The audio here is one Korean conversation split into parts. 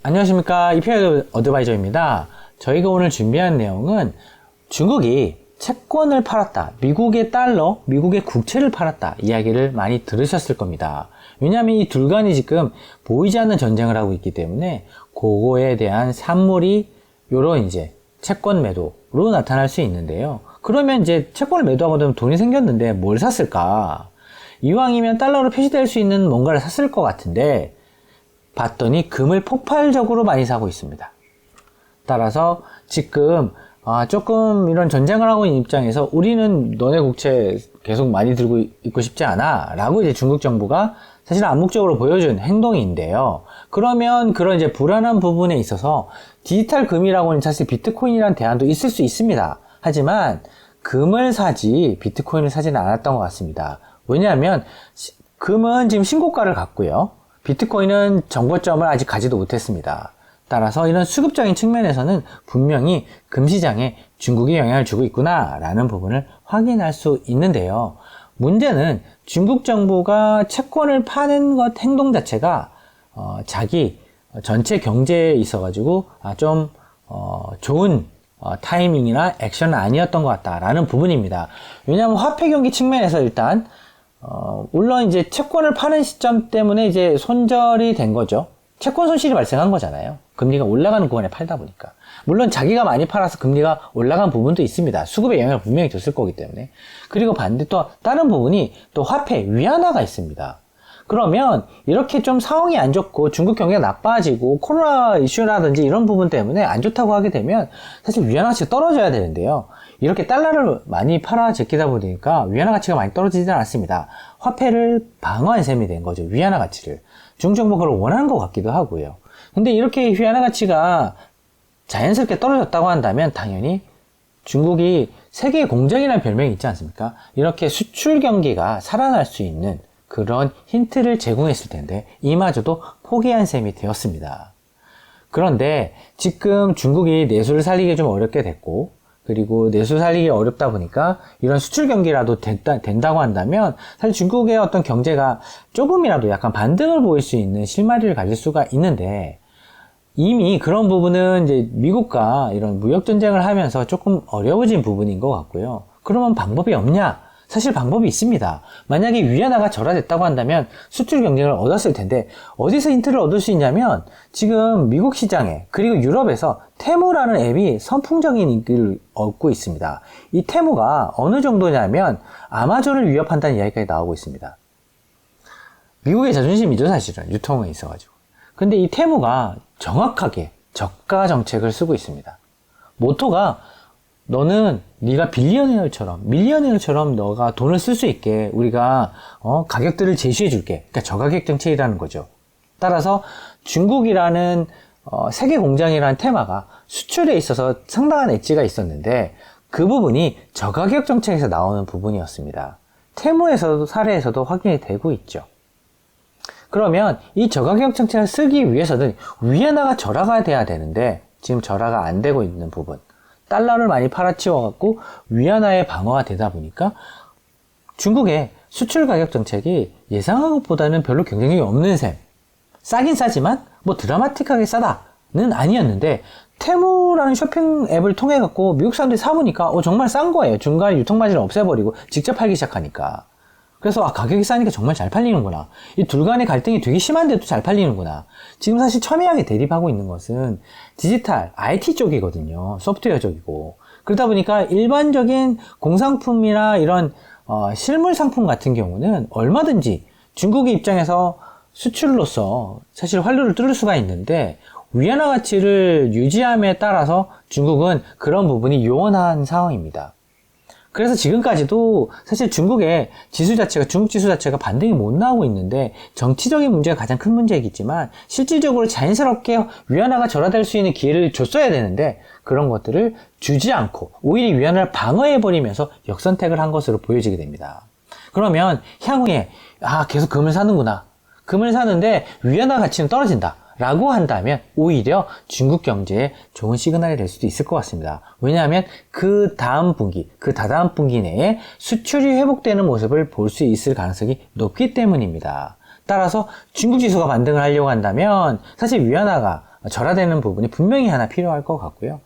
안녕하십니까, 이피아 어드바이저입니다. 저희가 오늘 준비한 내용은 중국이 채권을 팔았다, 미국의 달러, 미국의 국채를 팔았다 이야기를 많이 들으셨을 겁니다. 왜냐하면 이 둘간이 지금 보이지 않는 전쟁을 하고 있기 때문에 그거에 대한 산물이 요런 이제 채권 매도로 나타날 수 있는데요. 그러면 이제 채권을 매도하고 나면 돈이 생겼는데 뭘 샀을까? 이왕이면 달러로 표시될 수 있는 뭔가를 샀을 것 같은데 봤더니 금을 폭발적으로 많이 사고 있습니다. 따라서 지금 조금 이런 전쟁을 하고 있는 입장에서 우리는 너네 국채 계속 많이 들고 있고 싶지 않아 라고 이제 중국 정부가 사실 암묵적으로 보여준 행동인데요. 그러면 그런 이제 불안한 부분에 있어서 디지털 금이라고는 사실 비트코인이란 대안도 있을 수 있습니다. 하지만 금을 사지 비트코인을 사지는 않았던 것 같습니다. 왜냐하면 금은 지금 신고가를 갔고요. 비트코인은 정고점을 아직 가지도 못했습니다. 따라서 이런 수급적인 측면에서는 분명히 금시장에 중국이 영향을 주고 있구나 라는 부분을 확인할 수 있는데요. 문제는 중국 정부가 채권을 파는 것 행동 자체가 자기 전체 경제에 있어 가지고 좀 좋은 타이밍이나 액션은 아니었던 것 같다라는 부분입니다. 왜냐하면 화폐 경기 측면에서 일단 물론 이제 채권을 파는 시점 때문에 이제 손절이 된 거죠. 채권 손실이 발생한 거잖아요. 금리가 올라가는 구간에 팔다 보니까. 물론 자기가 많이 팔아서 금리가 올라간 부분도 있습니다. 수급에 영향을 분명히 줬을 거기 때문에. 그리고 반대 또 다른 부분이 또 화폐 위안화가 있습니다. 그러면 이렇게 좀 상황이 안 좋고 중국 경기가 나빠지고 코로나 이슈라든지 이런 부분 때문에 안 좋다고 하게 되면 사실 위안화 가치가 떨어져야 되는데요. 이렇게 달러를 많이 팔아 제끼다 보니까 위안화 가치가 많이 떨어지지는 않습니다. 화폐를 방어한 셈이 된 거죠. 위안화 가치를. 중국 정부가 그걸 원하는 것 같기도 하고요. 근데 이렇게 위안화 가치가 자연스럽게 떨어졌다고 한다면 당연히 중국이 세계의 공장이라는 별명이 있지 않습니까? 이렇게 수출 경기가 살아날 수 있는 그런 힌트를 제공했을 텐데 이마저도 포기한 셈이 되었습니다. 그런데 지금 중국이 내수를 살리기 좀 어렵게 됐고 그리고 내수 살리기 어렵다 보니까 이런 수출 경기라도 된다고 한다면 사실 중국의 어떤 경제가 조금이라도 약간 반등을 보일 수 있는 실마리를 가질 수가 있는데 이미 그런 부분은 이제 미국과 이런 무역 전쟁을 하면서 조금 어려워진 부분인 것 같고요. 그러면 방법이 없냐? 사실 방법이 있습니다. 만약에 위안화가 절하됐다고 한다면 수출 경쟁을 얻었을 텐데 어디서 힌트를 얻을 수 있냐면 지금 미국 시장에 그리고 유럽에서 테무라는 앱이 선풍적인 인기를 얻고 있습니다. 이 테무가 어느 정도냐면 아마존을 위협한다는 이야기까지 나오고 있습니다. 미국의 자존심이죠, 사실은. 유통에 있어가지고. 근데 이 테무가 정확하게 저가 정책을 쓰고 있습니다. 모토가 너는 네가 빌리언웨어처럼 밀리언웨어처럼 너가 돈을 쓸 수 있게 우리가 가격들을 제시해 줄게. 그러니까 저가격 정책이라는 거죠. 따라서 중국이라는 세계 공장이라는 테마가 수출에 있어서 상당한 엣지가 있었는데 그 부분이 저가격 정책에서 나오는 부분이었습니다. 테무에서도 사례에서도 확인이 되고 있죠. 그러면 이 저가격 정책을 쓰기 위해서는 위안화가 절하가 돼야 되는데 지금 절하가 안 되고 있는 부분, 달러를 많이 팔아치워갖고 위안화의 방어가 되다 보니까 중국의 수출 가격 정책이 예상한 것보다는 별로 경쟁력이 없는 셈. 싸긴 싸지만 뭐 드라마틱하게 싸다는 아니었는데 테무라는 쇼핑 앱을 통해 갖고 미국 사람들이 사보니까 정말 싼 거예요. 중간에 유통마진을 없애버리고 직접 팔기 시작하니까. 그래서 가격이 싸니까 정말 잘 팔리는구나. 이 둘 간의 갈등이 되게 심한데도 잘 팔리는구나. 지금 사실 첨예하게 대립하고 있는 것은 디지털, IT 쪽이거든요. 소프트웨어 쪽이고. 그러다 보니까 일반적인 공산품이나 이런 실물 상품 같은 경우는 얼마든지 중국의 입장에서 수출로서 사실 활로를 뚫을 수가 있는데 위안화 가치를 유지함에 따라서 중국은 그런 부분이 요원한 상황입니다. 그래서 지금까지도 사실 중국 지수 자체가 반등이 못 나오고 있는데 정치적인 문제가 가장 큰 문제이겠지만 실질적으로 자연스럽게 위안화가 절하될 수 있는 기회를 줬어야 되는데 그런 것들을 주지 않고 오히려 위안화를 방어해버리면서 역선택을 한 것으로 보여지게 됩니다. 그러면 향후에 계속 금을 사는구나. 금을 사는데 위안화 가치는 떨어진다. 라고 한다면 오히려 중국 경제에 좋은 시그널이 될 수도 있을 것 같습니다. 왜냐하면 그 다음 분기, 그 다다음 분기 내에 수출이 회복되는 모습을 볼 수 있을 가능성이 높기 때문입니다. 따라서 중국 지수가 반등을 하려고 한다면 사실 위안화가 절하되는 부분이 분명히 하나 필요할 것 같고요.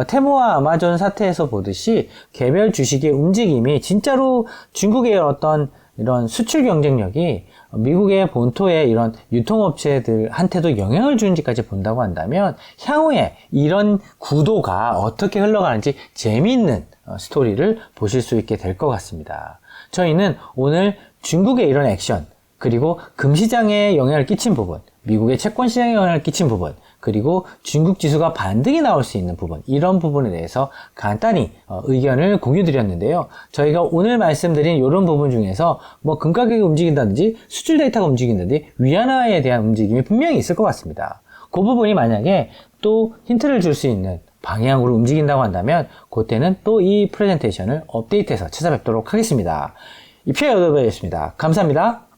테무와 아마존 사태에서 보듯이 개별 주식의 움직임이 진짜로 중국의 어떤 이런 수출 경쟁력이 미국의 본토의 이런 유통업체들한테도 영향을 주는지까지 본다고 한다면 향후에 이런 구도가 어떻게 흘러가는지 재미있는 스토리를 보실 수 있게 될 것 같습니다. 저희는 오늘 중국의 이런 액션, 그리고 금시장에 영향을 끼친 부분, 미국의 채권 시장에 영향을 끼친 부분, 그리고 중국 지수가 반등이 나올 수 있는 부분, 이런 부분에 대해서 간단히 의견을 공유 드렸는데요. 저희가 오늘 말씀드린 이런 부분 중에서 뭐 금가격이 움직인다든지 수출 데이터가 움직인다든지 위안화에 대한 움직임이 분명히 있을 것 같습니다. 그 부분이 만약에 또 힌트를 줄 수 있는 방향으로 움직인다고 한다면 그때는 또 이 프레젠테이션을 업데이트해서 찾아뵙도록 하겠습니다. 이피아 여더베이였습니다. 감사합니다.